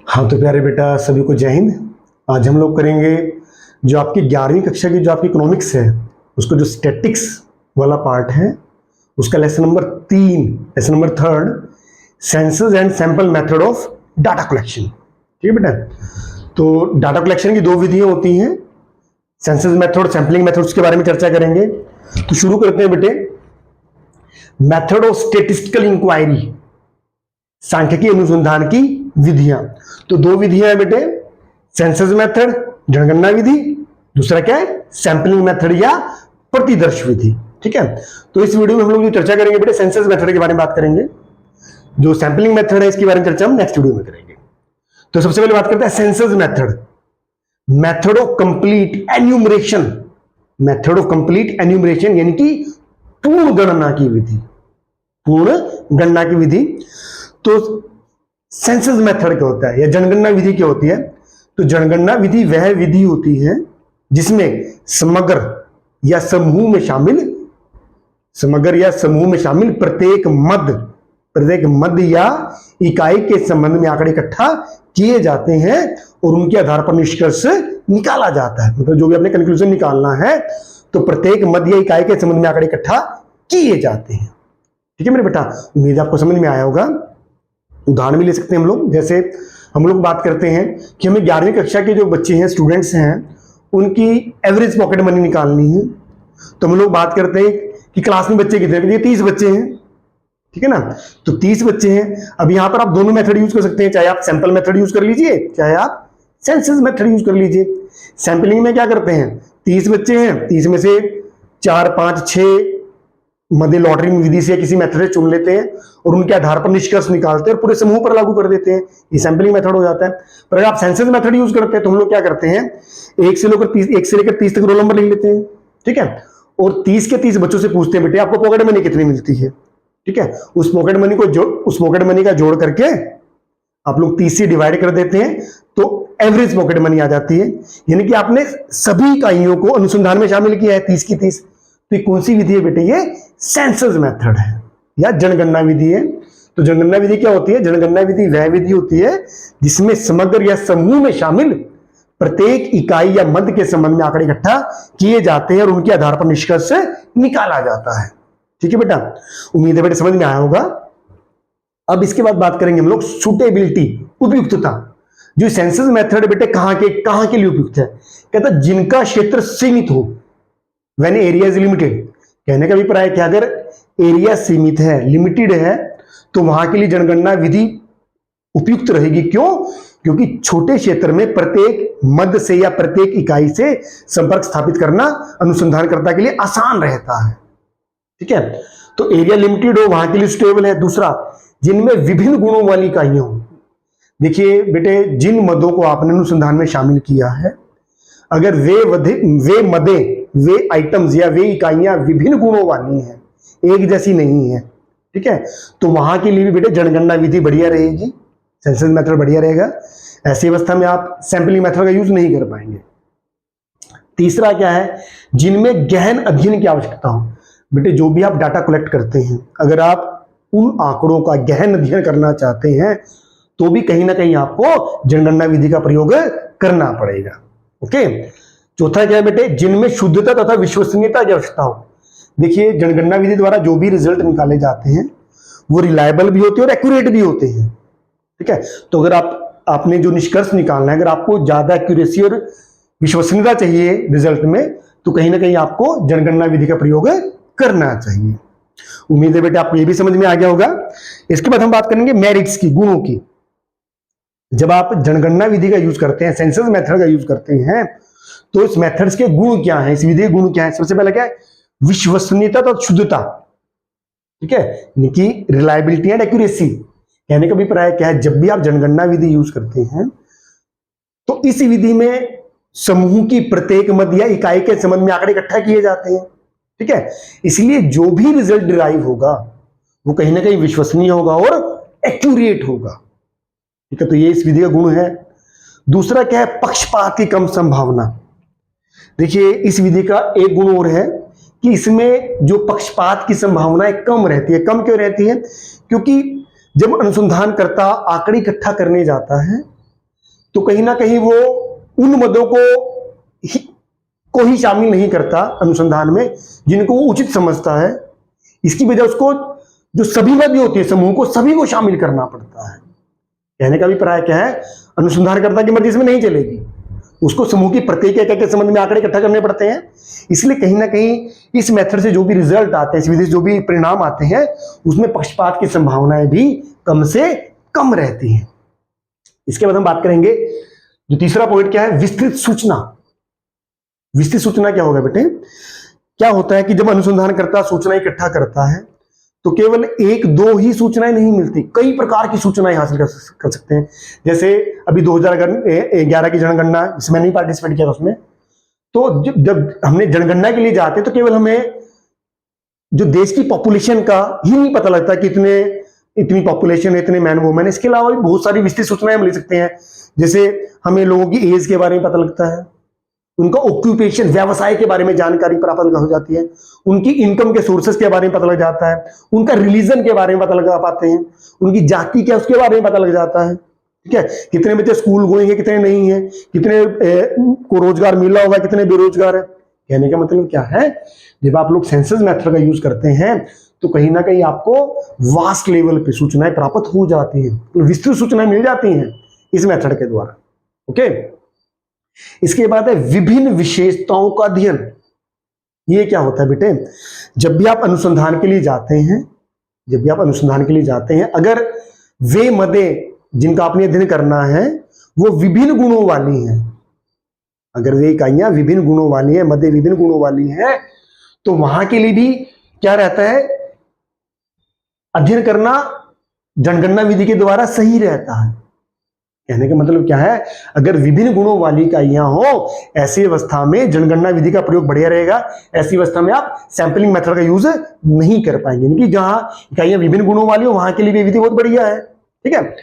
हाँ तो प्यारे बेटा, सभी को जय हिंद। आज हम लोग करेंगे जो आपकी 11वीं कक्षा की जो आपकी इकोनॉमिक्स है, उसको जो स्टैटिक्स वाला पार्ट है, उसका lesson number 3, lesson number 3, census and sample method of data collection. ठीक है बेटा। तो डाटा कलेक्शन की 2 विधियां होती हैं, सेंसस मेथड, सैंपलिंग मेथड, उसके बारे में चर्चा करेंगे। तो शुरू करते हैं बेटे। मेथड ऑफ स्टेटिस्टिकल इंक्वायरी, सांख्यिकीय अनुसंधान की विधियां। तो 2 विधियां हैं बेटे, सेंसस मेथड, जनगणना विधि, दूसरा क्या है, सैंपलिंग मेथड या प्रतिदर्श विधि। ठीक है। तो इस वीडियो में हम लोग जो चर्चा करेंगे बेटे, सेंसस मेथड के बारे में बात करेंगे। जो सैंपलिंग मेथड है इसके बारे में चर्चा हम नेक्स्ट वीडियो में करेंगे। तो सबसे पहले बात करते हैं census method, method of complete enumeration. Method of complete enumeration यानी कि पूर्ण गणना की विधि, पूर्ण गणना की विधि। तो सेंसस मेथड क्या होता है या जनगणना विधि क्या होती है? तो जनगणना विधि वह विधि होती है जिसमें समग्र या समूह में शामिल प्रत्येक मद या इकाई के संबंध में आंकड़े इकट्ठा किए जाते हैं और उनके आधार पर निष्कर्ष निकाला जाता है। मतलब जो भी अपने कंक्लूजन निकालना है तो प्रत्येक मद या इकाई के संबंध में आंकड़े इकट्ठा किए जाते हैं। ठीक है मेरे बेटा, उम्मीद आपको समझ में आया होगा। उदाहरण भी ले सकते हैं हम लोग। जैसे हम लोग बात करते हैं कि हमें 11वीं कक्षा के जो बच्चे हैं, स्टूडेंट्स हैं, उनकी एवरेज पॉकेट मनी निकालनी है। तो हम लोग बात करते हैं कि क्लास में बच्चे कितने हैं? 30 बच्चे हैं। ठीक है ना। तो 30 बच्चे हैं। अब यहां पर आप दोनों मेथड यूज कर सकते हैं, चाहे आप सैंपल मेथड यूज कर लीजिए, चाहे आप सेंसस मेथड यूज कर लीजिए। सैंपलिंग में क्या करते हैं, 30 बच्चे हैं, 30 में से 4, 5, 6 मध्य लॉटरी विधि से किसी मेथड से चुन लेते हैं और उनके आधार पर निष्कर्ष निकालते हैं और पूरे समूह पर लागू कर देते हैं। ये सैंपलिंग मेथड हो जाता है। पर अगर आप सेंसस मेथड यूज करते हैं तो हम लोग क्या करते हैं, 1 से लेकर 30 तक रोल नंबर लिख लेते हैं। ठीक है। और 30 के 30 बच्चों से पूछते हैं, बेटे आपको पॉकेट मनी कितनी मिलती है? ठीक है। उस पॉकेट मनी का जोड़ करके आप लोग 30 से डिवाइड कर देते हैं तो एवरेज पॉकेट मनी आ जाती है। यानी कि आपने सभी इकाइयों को अनुसंधान में शामिल किया है, 30 की 30। तो ये कौन सी विधि है बेटे? ये सेंसस मेथड है या जनगणना विधि है। तो जनगणना विधि क्या होती है? जनगणना विधि वह विधि होती है जिसमें समग्र या समूह में शामिल प्रत्येक इकाई या मद के संबंध में आंकड़े इकट्ठा किए जाते हैं और उनके आधार पर निष्कर्ष निकाला जाता है। ठीक है बेटा, उम्मीद है बेटे समझ में आया होगा। अब इसके बाद बात करेंगे हम लोग सुटेबिलिटी, उपयुक्तता। जो सेंसस मेथड बेटे कहां के लिए उपयुक्त है? कहता है जिनका क्षेत्र सीमित हो, व्हेन एरिया इज लिमिटेड। कहने का अभिप्राय क्या, अगर एरिया सीमित है, लिमिटेड है, तो वहां के लिए जनगणना विधि उपयुक्त रहेगी। क्यों? क्योंकि छोटे क्षेत्र में प्रत्येक मद से या प्रत्येक इकाई से संपर्क स्थापित करना अनुसंधानकर्ता के लिए आसान रहता है। ठीक है। तो एरिया लिमिटेड हो, वहां के लिए सुटेबल है। दूसरा, जिनमें विभिन्न गुणों वाली इकाइयां हो। देखिए बेटे, जिन मदों को आपने अनुसंधान में शामिल किया है, अगर वे आइटम्स या वे इकाइयां विभिन्न गुणों वाली हैं, एक जैसी नहीं है, ठीक है, तो वहां के लिए भी बेटे जनगणना विधि बढ़िया रहेगी, सेंसस मेथड बढ़िया रहेगा। ऐसी अवस्था में आप सैंपलिंग मेथड का यूज नहीं कर पाएंगे। तीसरा क्या है, जिनमें गहन अध्ययन की आवश्यकता हो। बेटे जो भी आप डाटा कलेक्ट करते हैं, अगर आप उन आंकड़ों का गहन अध्ययन करना चाहते हैं तो भी कहीं ना कहीं आपको जनगणना विधि का प्रयोग करना पड़ेगा। ओके। चौथा क्या है बेटे, जिनमें शुद्धता तथा विश्वसनीयता की आवश्यकता हो। देखिए जनगणना विधि द्वारा जो भी रिजल्ट निकाले जाते हैं वो रिलायबल भी होते हैं और एक्यूरेट भी होते हैं। ठीक है। तो अगर आपने जो निष्कर्ष निकालना है, अगर आपको ज्यादा एक्यूरेसी और विश्वसनीयता चाहिए रिजल्ट में, तो कहीं ना कहीं आपको जनगणना विधि का प्रयोग करना चाहिए। उम्मीद है बेटा आपको ये भी समझ में आ गया होगा। इसके बाद हम बात करेंगे मेरिट्स की, गुणों की। जब आप जनगणना विधि का यूज करते हैं, सेंसस मेथड का यूज करते हैं, तो इस मेथड्स के गुण क्या हैं, इस विधि के गुण क्या हैं? सबसे पहले क्या है, विश्वसनीयता और शुद्धता। ठीक है, यानी कि रिलायबिलिटी एंड एक्यूरेसी। कहने का अभिप्राय क्या है, जब भी आप जनगणना विधि यूज करते हैं तो इस विधि में समूह की प्रत्येक मद या इकाई के संबंध में आंकड़े इकट्ठा किए जाते हैं। ठीक है, इसलिए जो भी रिजल्ट डिराइव होगा वो कहीं ना कहीं विश्वसनीय होगा और एक्यूरेट होगा। ठीक है, तो ये इस विधि का गुण है। दूसरा क्या है, पक्षपात की कम संभावना। देखिए इस विधि का एक गुण और है कि इसमें जो पक्षपात की संभावना कम रहती है। कम क्यों रहती है? क्योंकि जब अनुसंधानकर्ता आंकड़े इकट्ठा करने जाता है तो कहीं ना कहीं वो उन मदों को ही शामिल नहीं करता अनुसंधान में जिनको वो उचित समझता है। इसकी वजह उसको जो सभी मद होती है समूह को, सभी को शामिल करना पड़ता है। कहने का अभिप्राय क्या है, अनुसंधानकर्ता की मर्जी इसमें नहीं चलेगी, उसको समूह की प्रत्येक एक के संबंध में आंकड़े इकट्ठा करने पड़ते हैं। इसलिए कहीं ना कहीं इस मेथड से जो भी रिजल्ट आते हैं, इस विधि से जो भी परिणाम आते हैं, उसमें पक्षपात की संभावनाएं भी कम से कम रहती हैं। इसके बाद हम बात करेंगे जो तीसरा पॉइंट क्या है, विस्तृत सूचना। विस्तृत सूचना क्या होगा बेटे, क्या होता है कि जब अनुसंधानकर्ता सूचना इकट्ठा करता है तो केवल एक दो ही सूचनाएं नहीं मिलती, कई प्रकार की सूचनाएं हासिल कर सकते हैं। जैसे अभी 2011 की जनगणना, इसमें नहीं पार्टिसिपेट किया था उसमें, तो जब हमने जनगणना के लिए जाते तो केवल हमें जो देश की पॉपुलेशन का ही नहीं पता लगता कि इतनी पॉपुलेशन है, इतने मैन वुमेन, इसके अलावा भी बहुत सारी विस्तृत सूचनाएं हम ले सकते हैं। जैसे हमें लोगों की एज के बारे में पता लगता है, उनका ऑक्यूपेशन, व्यवसाय के बारे में जानकारी प्राप्त हो जाती है, उनकी इनकम के सोर्सेस के बारे में पता लग जाता है, उनका रिलीजन के बारे में पता लगा पाते हैं, उनकी जाति क्या उसके बारे में पता लग जाता है। ठीक है, कितने बच्चे स्कूल गोइंग है, कितने नहीं है, कितने को रोजगार मिला होगा, कितने बेरोजगार है। कहने का मतलब क्या है, जब आप लोग सेंसस मेथड का यूज करते हैं तो कहीं ना कहीं आपको वास्ट लेवल पे सूचनाएं प्राप्त हो जाती हैं, विस्तृत सूचनाएं मिल जाती हैं इस मेथड के द्वारा। ओके, इसके बाद है विभिन्न विशेषताओं का अध्ययन। ये क्या होता है बेटे, जब भी आप अनुसंधान के लिए जाते हैं, अगर वे मदें जिनका आपने अध्ययन करना है वो विभिन्न गुणों वाली हैं, अगर वे इकाइयां विभिन्न गुणों वाली हैं, मदें विभिन्न गुणों वाली हैं, तो वहां के लिए भी क्या रहता है, अध्ययन करना जनगणना विधि के द्वारा सही रहता है। कहने का मतलब क्या है, अगर विभिन्न गुणों वाली इकाइयां हो, ऐसी अवस्था में जनगणना विधि का प्रयोग बढ़िया रहेगा। ऐसी अवस्था में आप सैंपलिंग मेथड का यूज नहीं कर पाएंगे, यानी कि जहां इकाइयां विभिन्न गुणों वाली हो वहां के लिए भी विधि बहुत बढ़िया है। ठीक है,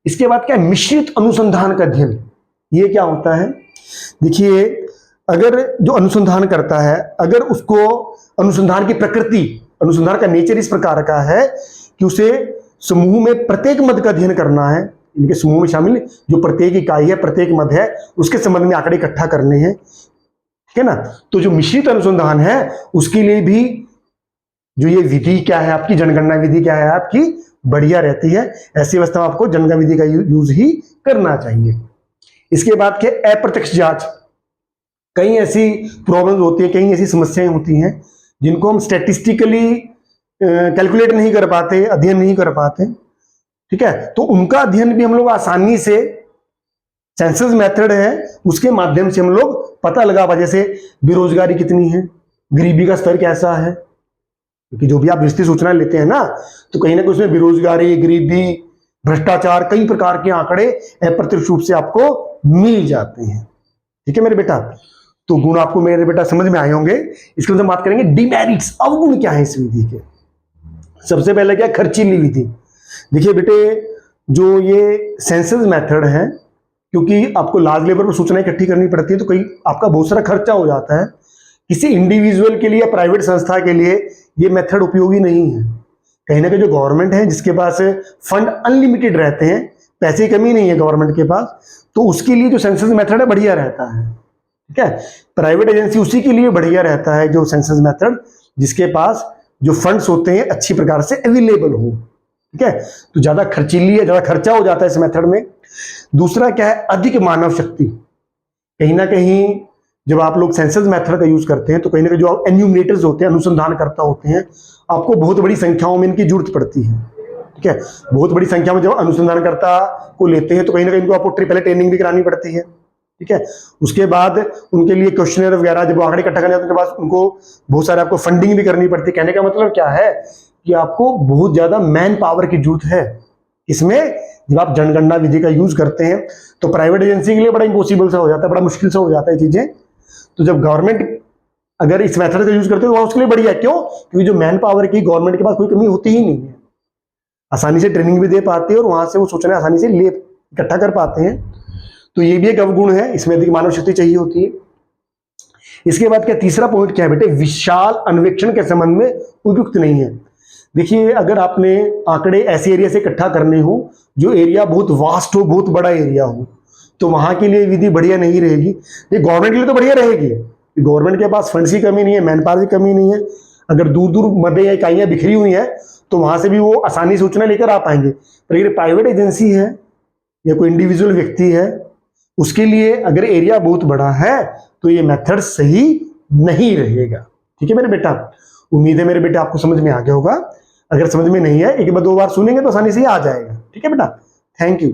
इसके बाद क्या है, मिश्रित अनुसंधान का अध्ययन। ये क्या होता है, देखिए, अगर जो अनुसंधान करता है, अगर उसको अनुसंधान की प्रकृति, अनुसंधान का नेचर इस प्रकार का है कि उसे समूह में प्रत्येक मद का अध्ययन करना है, इनके समूह में शामिल जो प्रत्येक इकाई है, प्रत्येक मद है, उसके संबंध में आंकड़े इकट्ठा करने हैं। ठीक है ना, तो जो मिश्रित अनुसंधान है उसके लिए भी जो ये विधि क्या है आपकी, जनगणना विधि क्या है आपकी, बढ़िया रहती है। ऐसी अवस्था में आपको जनगणना विधि का यूज ही करना चाहिए। इसके बाद क्या, अप्रत्यक्ष जांच। कई ऐसी प्रॉब्लम्स होती है, कई ऐसी समस्याएं होती हैं जिनको हम स्टैटिस्टिकली कैलकुलेट नहीं कर पाते, अध्ययन नहीं कर पाते। ठीक है, तो उनका अध्ययन भी हम लोग आसानी से सेंसस मेथड है उसके माध्यम से हम लोग पता लगा पा, जैसे बेरोजगारी कितनी है, गरीबी का स्तर कैसा है, क्योंकि जो भी आप विस्तृत सूचना लेते हैं ना, तो कहीं ना कहीं उसमें बेरोजगारी, गरीबी, भ्रष्टाचार, कई प्रकार के आंकड़े अप्रत्यक्ष रूप से आपको मिल जाते हैं। ठीक है मेरे बेटा, तो गुण आपको मेरे बेटा समझ में आए होंगे। इसके बाद हम बात करेंगे डिमेरिट्स, अवगुण क्या है इस विधि के। सबसे पहले क्या, खर्चीली विधि। देखिए बेटे, जो ये सेंसस मेथड है, क्योंकि आपको लार्ज लेवल पर सूचना इकट्ठी करनी पड़ती है, तो कहीं आपका बहुत सारा खर्चा हो जाता है। किसी इंडिविजुअल के लिए या प्राइवेट संस्था के लिए ये मेथड उपयोगी नहीं है। कहीं ना कहीं जो गवर्नमेंट है, जिसके पास फंड अनलिमिटेड रहते हैं, पैसे की कमी नहीं है गवर्नमेंट के पास, तो उसके लिए जो सेंसस मेथड है बढ़िया रहता है। ठीक है, प्राइवेट एजेंसी उसी के लिए बढ़िया रहता है जो सेंसस मेथड, जिसके पास जो फंड्स होते हैं अच्छी प्रकार से अवेलेबल हो। ठीक है, तो ज्यादा खर्चीली है, ज्यादा खर्चा हो जाता है इस मेथड में। दूसरा क्या है, अधिक मानव शक्ति। कहीं ना कहीं जब आप लोग सेंसस मेथड का यूज करते हैं तो कहीं ना कहीं जो एन्यूमरेटर्स होते हैं, अनुसंधानकर्ता होते हैं, आपको बहुत बड़ी संख्याओं में इनकी जरूरत पड़ती है। ठीक है, बहुत बड़ी संख्या में जब अनुसंधानकर्ता को लेते हैं तो कहीं ना कहीं इनको आपको पहले ट्रेनिंग भी करानी पड़ती है। ठीक है, उसके बाद उनके लिए क्वेश्चनर वगैरह जब आंकड़े इकट्ठा करने के बाद उनको बहुत सारे आपको फंडिंग भी करनी पड़ती है। कहने का मतलब क्या है कि आपको बहुत ज्यादा मैन पावर की जरूरत है इसमें। जब आप जनगणना विधि का यूज करते हैं तो प्राइवेट एजेंसी के लिए बड़ा इम्पॉसिबल सा हो जाता है, बड़ा मुश्किल से हो जाता है चीजें। तो जब गवर्नमेंट अगर इस मेथड का यूज करते हैं तो उसके लिए बढ़िया। क्यों? क्योंकि जो मैन पावर की गवर्नमेंट के पास कोई कमी होती ही नहीं है, आसानी से ट्रेनिंग भी दे पाती है और वहां से वो सूचना आसानी से ले इकट्ठा कर पाते हैं। तो ये भी एक अवगुण है, इसमें अधिक मानव शक्ति चाहिए होती है। इसके बाद क्या, तीसरा पॉइंट क्या है बेटे, विशाल अन्वेषण के संबंध में उपयुक्त नहीं है। देखिए, अगर आपने आंकड़े ऐसे एरिया से इकट्ठा करने हो जो एरिया बहुत वास्ट हो, बहुत बड़ा एरिया हो, तो वहां के लिए विधि बढ़िया नहीं रहेगी। ये गवर्नमेंट के लिए तो बढ़िया रहेगी, गवर्नमेंट के पास फंड्स की कमी नहीं है, मैन पावर की कमी नहीं है। अगर दूर दूर मदे या इकाइयां बिखरी हुई हैं तो वहां से भी वो आसानी से सूचना लेकर आ पाएंगे। पर ये प्राइवेट एजेंसी है या कोई इंडिविजुअल व्यक्ति है, उसके लिए अगर एरिया बहुत बड़ा है तो ये मेथड सही नहीं रहेगा। ठीक है मेरे बेटा, उम्मीद है मेरे बेटा आपको समझ में आ गया होगा। अगर समझ में नहीं है, एक बार दो बार सुनेंगे तो आसानी से आ जाएगा। ठीक है बेटा, थैंक यू।